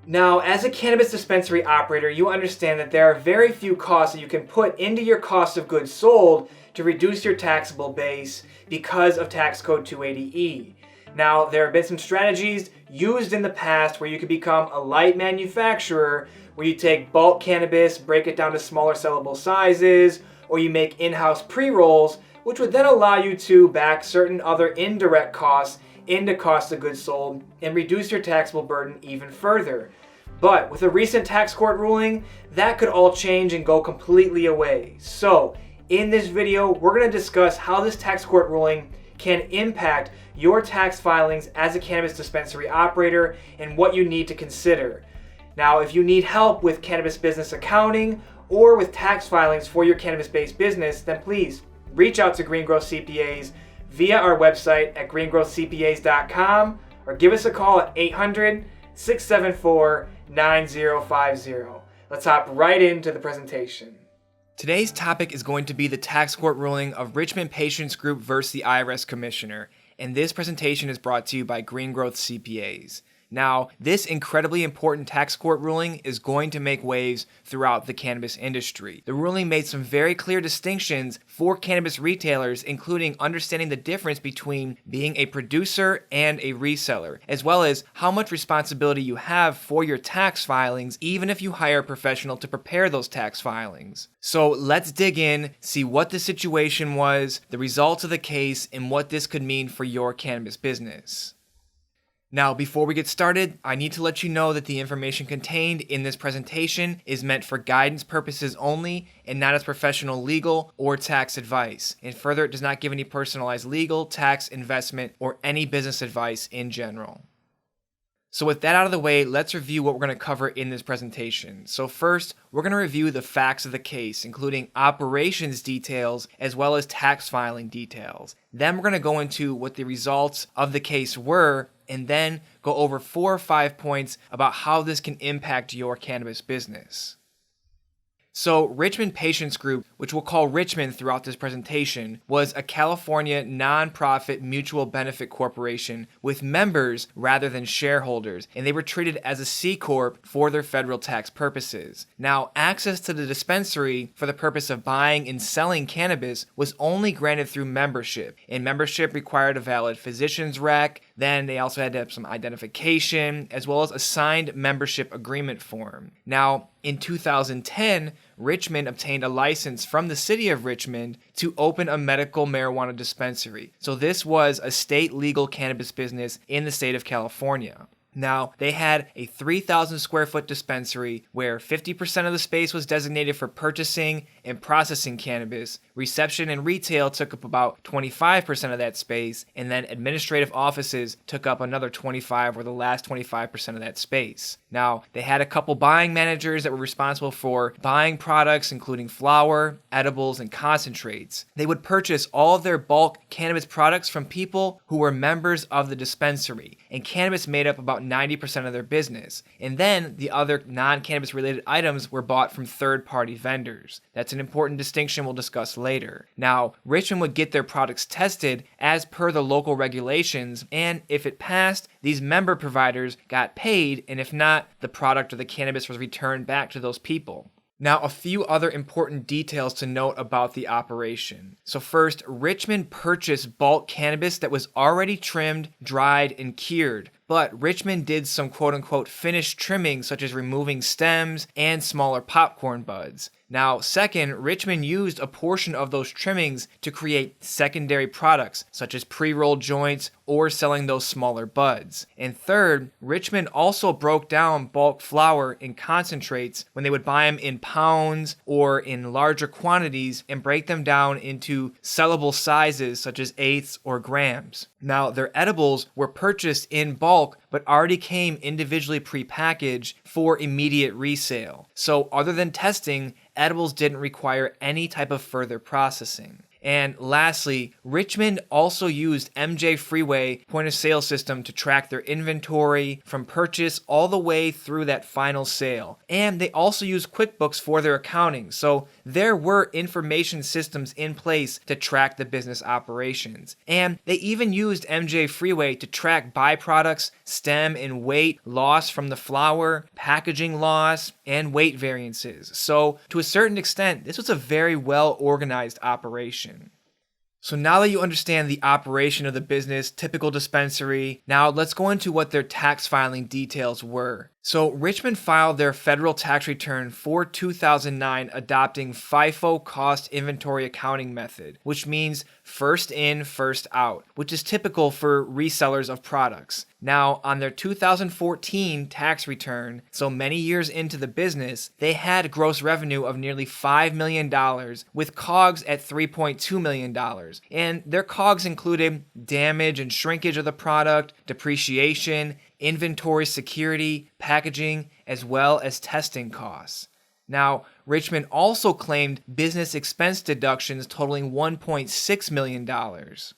Now, as a cannabis dispensary operator, you understand that there are very few costs that you can put into your cost of goods sold to reduce your taxable base because of tax code 280E. Now, there have been some strategies used in the past where you could become a light manufacturer, where you take bulk cannabis, break it down to smaller sellable sizes, or you make in-house pre-rolls, which would then allow you to back certain other indirect costs into cost of goods sold and reduce your taxable burden even further. But with a recent tax court ruling, that could all change and go completely away. So, in this video, we're going to discuss how this tax court ruling can impact your tax filings as a cannabis dispensary operator and what you need to consider. Now, if you need help with cannabis business accounting or with tax filings for your cannabis-based business, then please reach out to Green Growth CPAs via our website at greengrowthcpas.com or give us a call at 800-674-9050. Let's hop right into the presentation. Today's topic is going to be the tax court ruling of Richmond Patients Group versus the IRS Commissioner, and this presentation is brought to you by Green Growth CPAs. Now, this incredibly important tax court ruling is going to make waves throughout the cannabis industry. The ruling made some very clear distinctions for cannabis retailers, including understanding the difference between being a producer and a reseller, as well as how much responsibility you have for your tax filings, even if you hire a professional to prepare those tax filings. So let's dig in, see what the situation was, the results of the case, and what this could mean for your cannabis business. Now, before we get started, I need to let you know that the information contained in this presentation is meant for guidance purposes only and not as professional legal or tax advice. And further, it does not give any personalized legal, tax, investment, or any business advice in general. So with that out of the way, let's review what we're going to cover in this presentation. So first, we're going to review the facts of the case, including operations details as well as tax filing details. Then we're going to go into what the results of the case were, and then go over 4 or 5 points about how this can impact your cannabis business. So Richmond Patients Group, which we'll call Richmond throughout this presentation, was a California nonprofit mutual benefit corporation with members rather than shareholders, and they were treated as a C Corp for their federal tax purposes. Now, access to the dispensary for the purpose of buying and selling cannabis was only granted through membership, and membership required a valid physician's rec. Then they also had to have some identification, as well as a signed membership agreement form. Now, in 2010, Richmond obtained a license from the city of Richmond to open a medical marijuana dispensary. So this was a state legal cannabis business in the state of California. Now, they had a 3,000 square foot dispensary where 50% of the space was designated for purchasing and processing cannabis. Reception and retail took up about 25% of that space, and then administrative offices took up another 25 or the last 25% of that space. Now, they had a couple buying managers that were responsible for buying products including flower, edibles, and concentrates. They would purchase all of their bulk cannabis products from people who were members of the dispensary, and cannabis made up about 90% of their business. And then the other non-cannabis related items were bought from third-party vendors. That's an important distinction we'll discuss later. Now, Richmond would get their products tested as per the local regulations, and if it passed, these member providers got paid, and if not, the product or the cannabis was returned back to those people. Now, a few other important details to note about the operation. So first, Richmond purchased bulk cannabis that was already trimmed, dried, and cured. But Richmond did some quote-unquote finished trimming, such as removing stems and smaller popcorn buds. Now, second, Richmond used a portion of those trimmings to create secondary products, such as pre-rolled joints or selling those smaller buds. And third, Richmond also broke down bulk flower in concentrates when they would buy them in pounds or in larger quantities and break them down into sellable sizes, such as eighths or grams. Now, their edibles were purchased in bulk, but already came individually prepackaged for immediate resale. So other than testing, edibles didn't require any type of further processing. And lastly, Richmond also used MJ Freeway point of sale system to track their inventory from purchase all the way through that final sale. And they also used QuickBooks for their accounting. So there were information systems in place to track the business operations. And they even used MJ Freeway to track byproducts, stem and weight loss from the flower, packaging loss, and weight variances. So to a certain extent, this was a very well organized operation. So now that you understand the operation of the business, typical dispensary, now let's go into what their tax filing details were. So Richmond filed their federal tax return for 2009 adopting FIFO cost inventory accounting method, which means first in, first out, which is typical for resellers of products. Now, on their 2014 tax return, so many years into the business, they had gross revenue of nearly $5 million with COGS at $3.2 million. And their COGS included damage and shrinkage of the product, depreciation, inventory security, packaging, as well as testing costs. Now, Richmond also claimed business expense deductions totaling $1.6 million.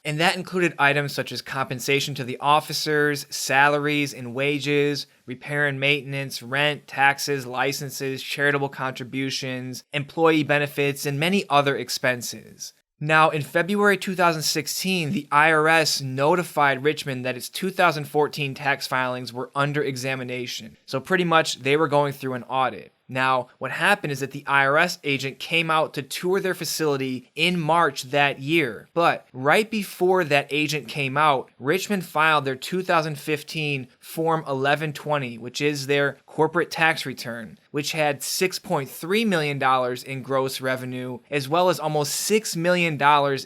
And that included items such as compensation to the officers, salaries and wages, repair and maintenance, rent, taxes, licenses, charitable contributions, employee benefits, and many other expenses. Now, in February 2016, the IRS notified Richmond that its 2014 tax filings were under examination. So pretty much they were going through an audit. Now, what happened is that the IRS agent came out to tour their facility in March that year. But right before that agent came out, Richmond filed their 2015 Form 1120, which is their corporate tax return, which had $6.3 million in gross revenue, as well as almost $6 million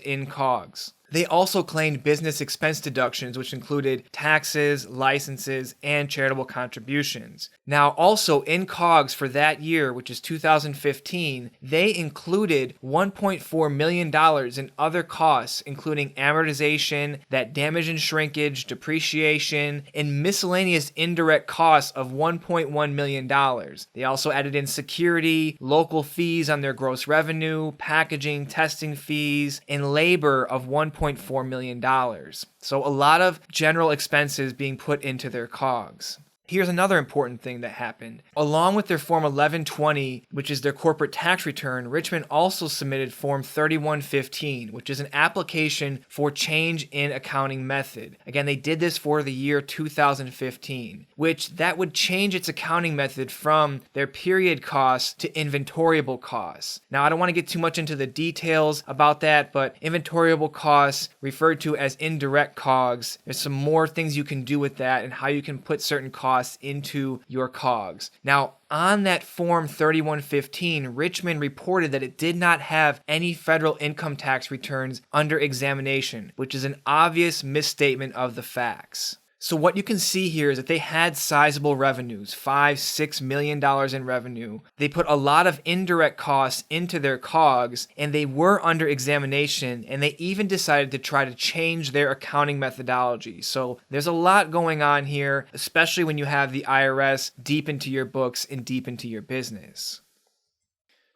in COGS. They also claimed business expense deductions, which included taxes, licenses, and charitable contributions. Now, also in COGS for that year, which is 2015, they included $1.4 million in other costs, including amortization, that damage and shrinkage, depreciation, and miscellaneous indirect costs of $1.1 million. They also added in security, local fees on their gross revenue, packaging, testing fees, and labor of $1.4 million. So a lot of general expenses being put into their COGS. Here's another important thing that happened. Along with their Form 1120, which is their corporate tax return, Richmond also submitted Form 3115, which is an application for change in accounting method. Again, they did this for the year 2015, which that would change its accounting method from their period costs to inventoriable costs. Now, I don't want to get too much into the details about that, but inventoriable costs, referred to as indirect COGS, there's some more things you can do with that and how you can put certain costs into your COGS. Now, on that Form 3115, Richmond reported that it did not have any federal income tax returns under examination, which is an obvious misstatement of the facts. So what you can see here is that they had sizable revenues, $5-6 million in revenue. They put a lot of indirect costs into their COGS, and they were under examination, and they even decided to try to change their accounting methodology. So there's a lot going on here, especially when you have the IRS deep into your books and deep into your business.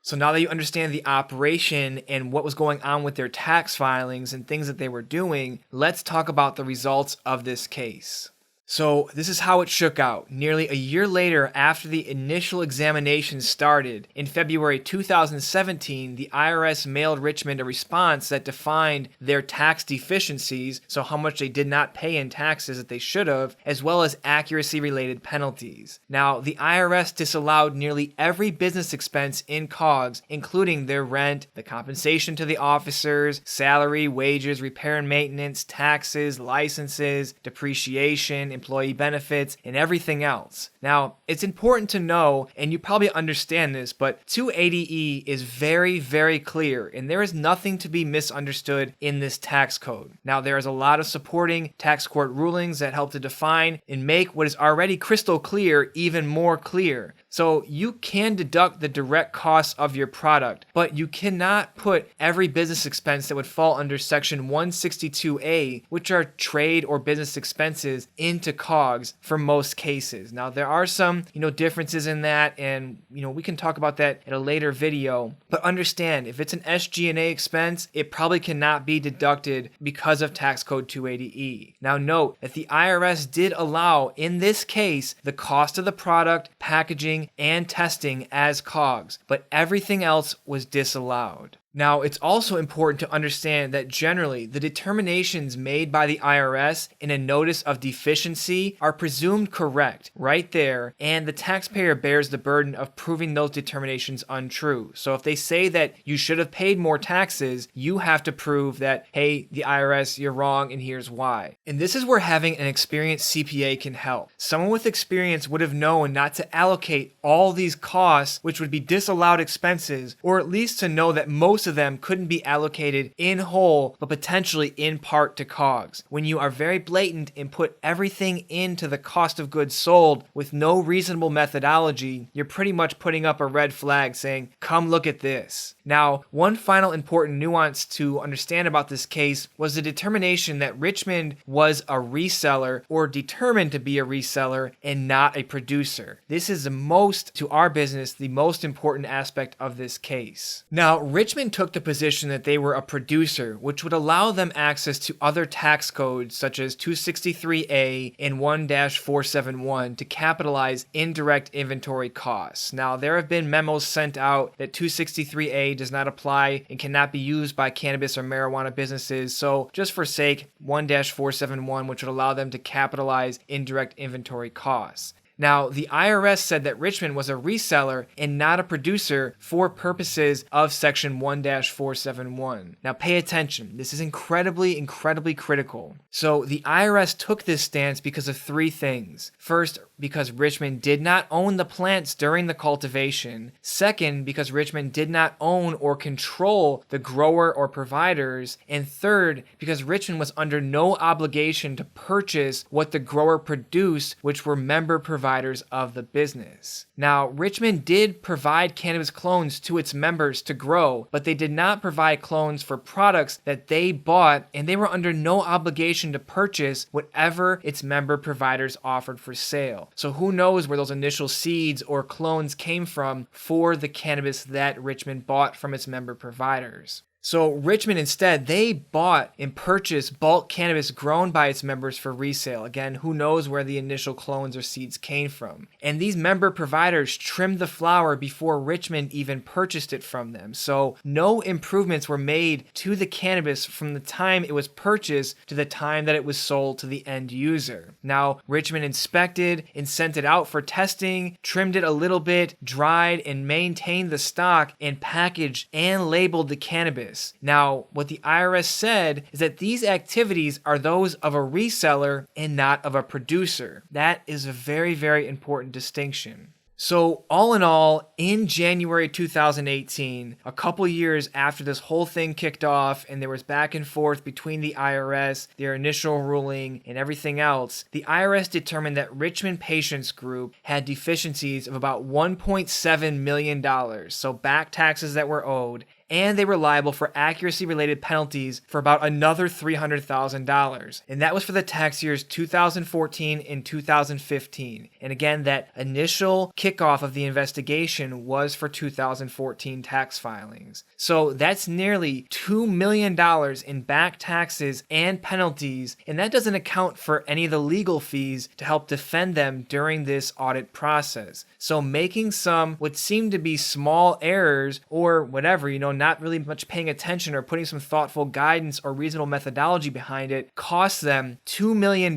So now that you understand the operation and what was going on with their tax filings and things that they were doing, let's talk about the results of this case. So this is how it shook out. Nearly a year later, after the initial examination started, in February 2017, the IRS mailed Richmond a response that defined their tax deficiencies, so how much they did not pay in taxes that they should have, as well as accuracy-related penalties. Now, the IRS disallowed nearly every business expense in COGS, including their rent, the compensation to the officers, salary, wages, repair and maintenance, taxes, licenses, depreciation, employee benefits, and everything else. Now, it's important to know, and you probably understand this, but 280E is very, very clear, and there is nothing to be misunderstood in this tax code. Now, there is a lot of supporting tax court rulings that help to define and make what is already crystal clear even more clear. So you can deduct the direct costs of your product, but you cannot put every business expense that would fall under Section 162A, which are trade or business expenses, into into COGS for most cases. Now, there are some, differences in that, and, we can talk about that in a later video. But understand, if it's an SG&A expense, it probably cannot be deducted because of tax code 280E. Now, note that the IRS did allow, in this case, the cost of the product, packaging, and testing as COGS, but everything else was disallowed. Now, it's also important to understand that generally, the determinations made by the IRS in a notice of deficiency are presumed correct right there, and the taxpayer bears the burden of proving those determinations untrue. So if they say that you should have paid more taxes, you have to prove that, hey, the IRS, you're wrong, and here's why. And this is where having an experienced CPA can help. Someone with experience would have known not to allocate all these costs, which would be disallowed expenses, or at least to know that most of them couldn't be allocated in whole, but potentially in part to COGS. When you are very blatant and put everything into the cost of goods sold with no reasonable methodology, you're pretty much putting up a red flag saying, come look at this. Now, one final important nuance to understand about this case was the determination that Richmond was a reseller, or determined to be a reseller, and not a producer. This is to our business, the most important aspect of this case. Now, Richmond took the position that they were a producer, which would allow them access to other tax codes such as 263A and 1-471 to capitalize indirect inventory costs. Now, there have been memos sent out that 263A does not apply and cannot be used by cannabis or marijuana businesses, so just for sake, 1-471, which would allow them to capitalize indirect inventory costs. Now, the IRS said that Richmond was a reseller and not a producer for purposes of Section 1-471. Now, pay attention. This is incredibly critical. So, the IRS took this stance because of three things. First, because Richmond did not own the plants during the cultivation. Second, because Richmond did not own or control the grower or providers. And third, because Richmond was under no obligation to purchase what the grower produced, which were member providers of the business. Now, Richmond did provide cannabis clones to its members to grow, but they did not provide clones for products that they bought, and they were under no obligation to purchase whatever its member providers offered for sale. So who knows where those initial seeds or clones came from for the cannabis that Richmond bought from its member providers. So Richmond instead, they bought and purchased bulk cannabis grown by its members for resale. Again, who knows where the initial clones or seeds came from. And these member providers trimmed the flower before Richmond even purchased it from them. So no improvements were made to the cannabis from the time it was purchased to the time that it was sold to the end user. Now, Richmond inspected and sent it out for testing, trimmed it a little bit, dried and maintained the stock, and packaged and labeled the cannabis. Now, what the IRS said is that these activities are those of a reseller and not of a producer. That is a very important distinction. So all in all, in January 2018, a couple years after this whole thing kicked off and there was back and forth between the IRS, their initial ruling, and everything else, the IRS determined that Richmond Patients Group had deficiencies of about $1.7 million, so back taxes that were owed, and they were liable for accuracy-related penalties for about another $300,000. And that was for the tax years 2014 and 2015. And again, that initial kickoff of the investigation was for 2014 tax filings. So that's nearly $2 million in back taxes and penalties, and that doesn't account for any of the legal fees to help defend them during this audit process. So making some what seemed to be small errors or whatever, not really much paying attention or putting some thoughtful guidance or reasonable methodology behind it cost them $2 million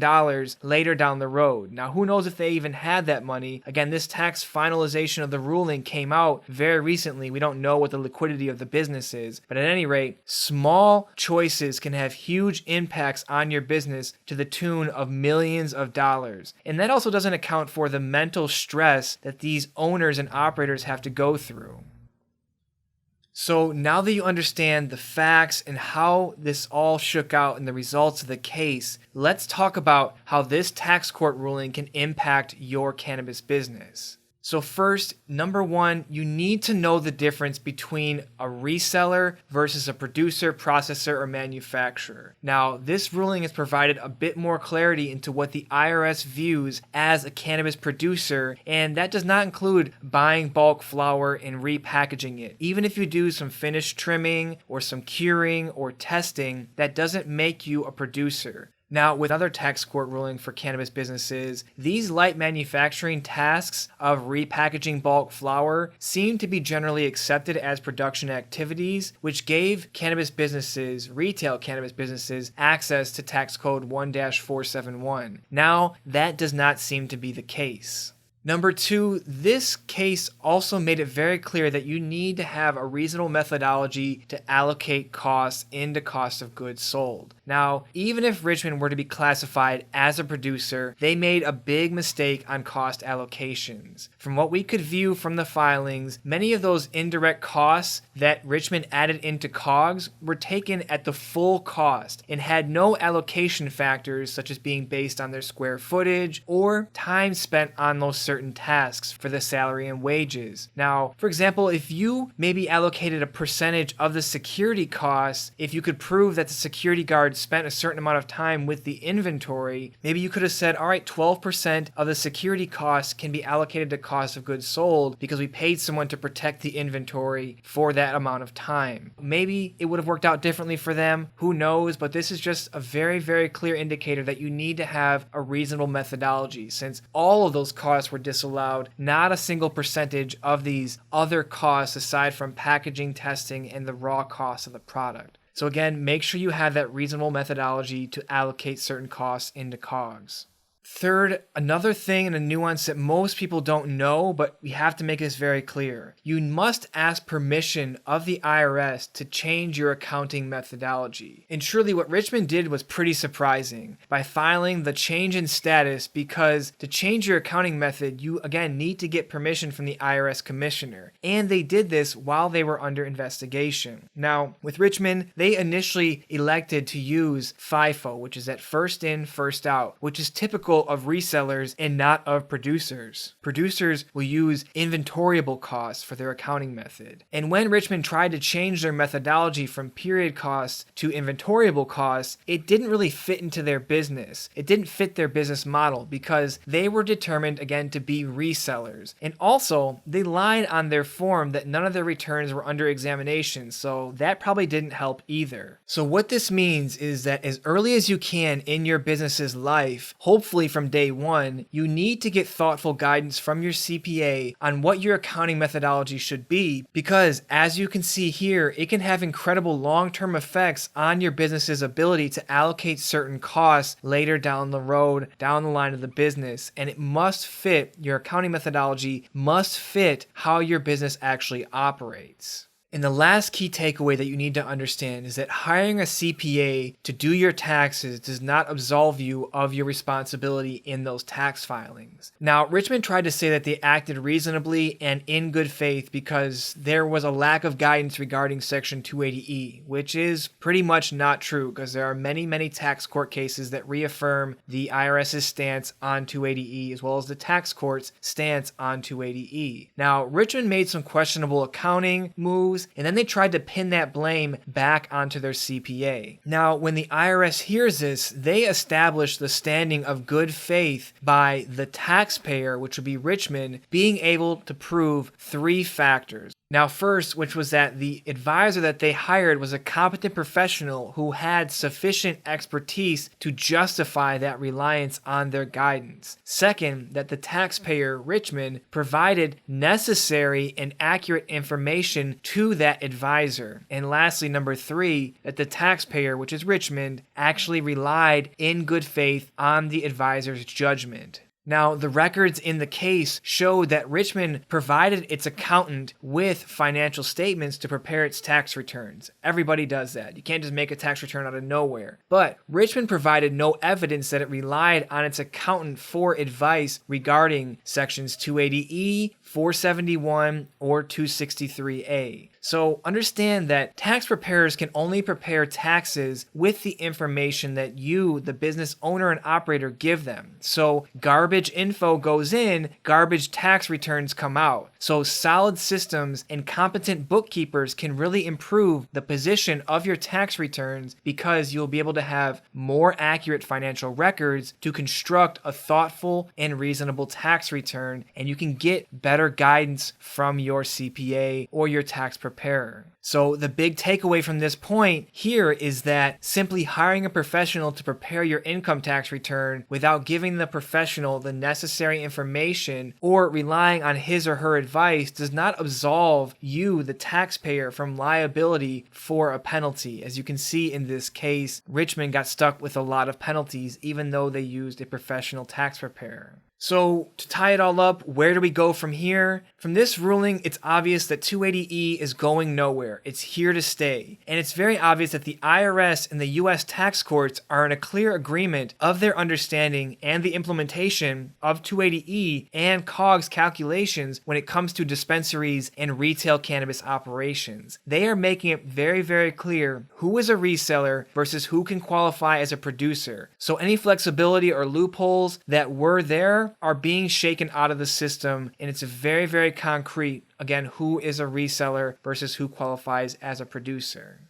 later down the road. Now, who knows if they even had that money? Again, this tax finalization of the ruling came out very recently. We don't know what the liquidity of the business is, but at any rate, small choices can have huge impacts on your business to the tune of millions of dollars. And that also doesn't account for the mental stress that these owners and operators have to go through. So now that you understand the facts and how this all shook out and the results of the case, let's talk about how this tax court ruling can impact your cannabis business. So first, number one, you need to know the difference between a reseller versus a producer, processor, or manufacturer. Now, this ruling has provided a bit more clarity into what the IRS views as a cannabis producer, and that does not include buying bulk flower and repackaging it. Even if you do some finished trimming or some curing or testing, that doesn't make you a producer. Now, with other tax court ruling for cannabis businesses, these light manufacturing tasks of repackaging bulk flower seem to be generally accepted as production activities, which gave cannabis businesses, retail cannabis businesses, access to tax code 1-471. Now, that does not seem to be the case. Number two, this case also made it very clear that you need to have a reasonable methodology to allocate costs into cost of goods sold. Now, even if Richmond were to be classified as a producer, they made a big mistake on cost allocations. From what we could view from the filings, many of those indirect costs that Richmond added into COGS were taken at the full cost and had no allocation factors such as being based on their square footage or time spent on those certain tasks for the salary and wages. Now, for example, if you maybe allocated a percentage of the security costs, if you could prove that the security guard spent a certain amount of time with the inventory, maybe you could have said, all right, 12% of the security costs can be allocated to cost of goods sold because we paid someone to protect the inventory for that amount of time. Maybe it would have worked out differently for them, who knows, but this is just a very, very clear indicator that you need to have a reasonable methodology since all of those costs were disallowed, not a single percentage of these other costs aside from packaging, testing, and the raw cost of the product. So again, make sure you have that reasonable methodology to allocate certain costs into COGS. Third, another thing and a nuance that most people don't know, but we have to make this very clear. You must ask permission of the IRS to change your accounting methodology. And truly what Richmond did was pretty surprising by filing the change in status, because to change your accounting method, you again need to get permission from the IRS commissioner. And they did this while they were under investigation. Now, with Richmond, they initially elected to use FIFO, which is that first in, first out, which is typical of resellers and not of producers. Producers will use inventoriable costs for their accounting method. And when Richmond tried to change their methodology from period costs to inventoriable costs, it didn't really fit into their business. It didn't fit their business model because they were determined, again, to be resellers. And also, they lied on their form that none of their returns were under examination, so that probably didn't help either. So what this means is that as early as you can in your business's life, hopefully from day one, you need to get thoughtful guidance from your CPA on what your accounting methodology should be, because as you can see here, it can have incredible long-term effects on your business's ability to allocate certain costs later down the road, down the line of the business, and it must fit, your accounting methodology must fit how your business actually operates. And the last key takeaway that you need to understand is that hiring a CPA to do your taxes does not absolve you of your responsibility in those tax filings. Now, Richmond tried to say that they acted reasonably and in good faith because there was a lack of guidance regarding Section 280E, which is pretty much not true because there are many, many tax court cases that reaffirm the IRS's stance on 280E as well as the tax court's stance on 280E. Now, Richmond made some questionable accounting moves, and then they tried to pin that blame back onto their CPA. Now, when the IRS hears this, they establish the standing of good faith by the taxpayer, which would be Richmond, being able to prove three factors. Now, first, which was that the advisor that they hired was a competent professional who had sufficient expertise to justify that reliance on their guidance. Second, that the taxpayer, Richmond, provided necessary and accurate information to that advisor. And lastly, number three, that the taxpayer, which is Richmond, actually relied in good faith on the advisor's judgment. Now, the records in the case showed that Richmond provided its accountant with financial statements to prepare its tax returns. Everybody does that. You can't just make a tax return out of nowhere. But Richmond provided no evidence that it relied on its accountant for advice regarding Sections 280E, 471, or 263A. So understand that tax preparers can only prepare taxes with the information that you, the business owner and operator, give them. So garbage info goes in, garbage tax returns come out. So solid systems and competent bookkeepers can really improve the position of your tax returns because you'll be able to have more accurate financial records to construct a thoughtful and reasonable tax return, and you can get better guidance from your CPA or your tax preparer. So the big takeaway from this point here is that simply hiring a professional to prepare your income tax return without giving the professional the necessary information or relying on his or her advice does not absolve you, the taxpayer, from liability for a penalty. As you can see in this case, Richmond got stuck with a lot of penalties even though they used a professional tax preparer. So to tie it all up, where do we go from here? From this ruling, it's obvious that 280E is going nowhere. It's here to stay. And it's very obvious that the IRS and the US tax courts are in a clear agreement of their understanding and the implementation of 280E and CoGS calculations when it comes to dispensaries and retail cannabis operations. They are making it very, very clear who is a reseller versus who can qualify as a producer. So any flexibility or loopholes that were there are being shaken out of the system, and it's very, very concrete, again, who is a reseller versus who qualifies as a producer.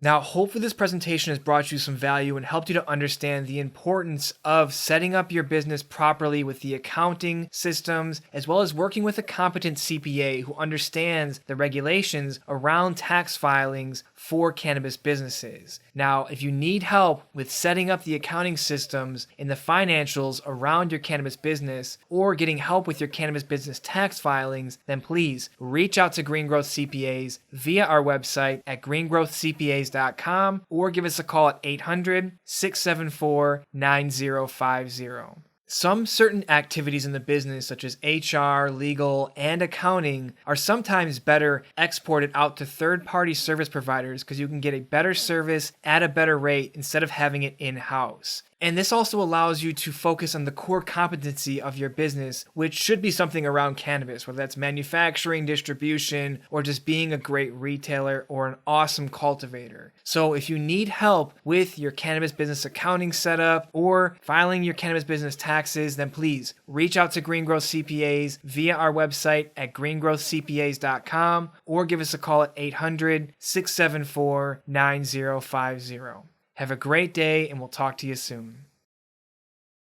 Now, hopefully this presentation has brought you some value and helped you to understand the importance of setting up your business properly with the accounting systems, as well as working with a competent CPA who understands the regulations around tax filings for cannabis businesses. Now, if you need help with setting up the accounting systems and the financials around your cannabis business, or getting help with your cannabis business tax filings, then please reach out to Green Growth CPAs via our website at greengrowthcpas.com or give us a call at 800-674-9050. Some certain activities in the business, such as HR, legal, and accounting, are sometimes better exported out to third-party service providers because you can get a better service at a better rate instead of having it in-house. And this also allows you to focus on the core competency of your business, which should be something around cannabis, whether that's manufacturing, distribution, or just being a great retailer or an awesome cultivator. So if you need help with your cannabis business accounting setup or filing your cannabis business taxes, then please reach out to Green Growth CPAs via our website at greengrowthcpas.com or give us a call at 800-674-9050. Have a great day, and we'll talk to you soon.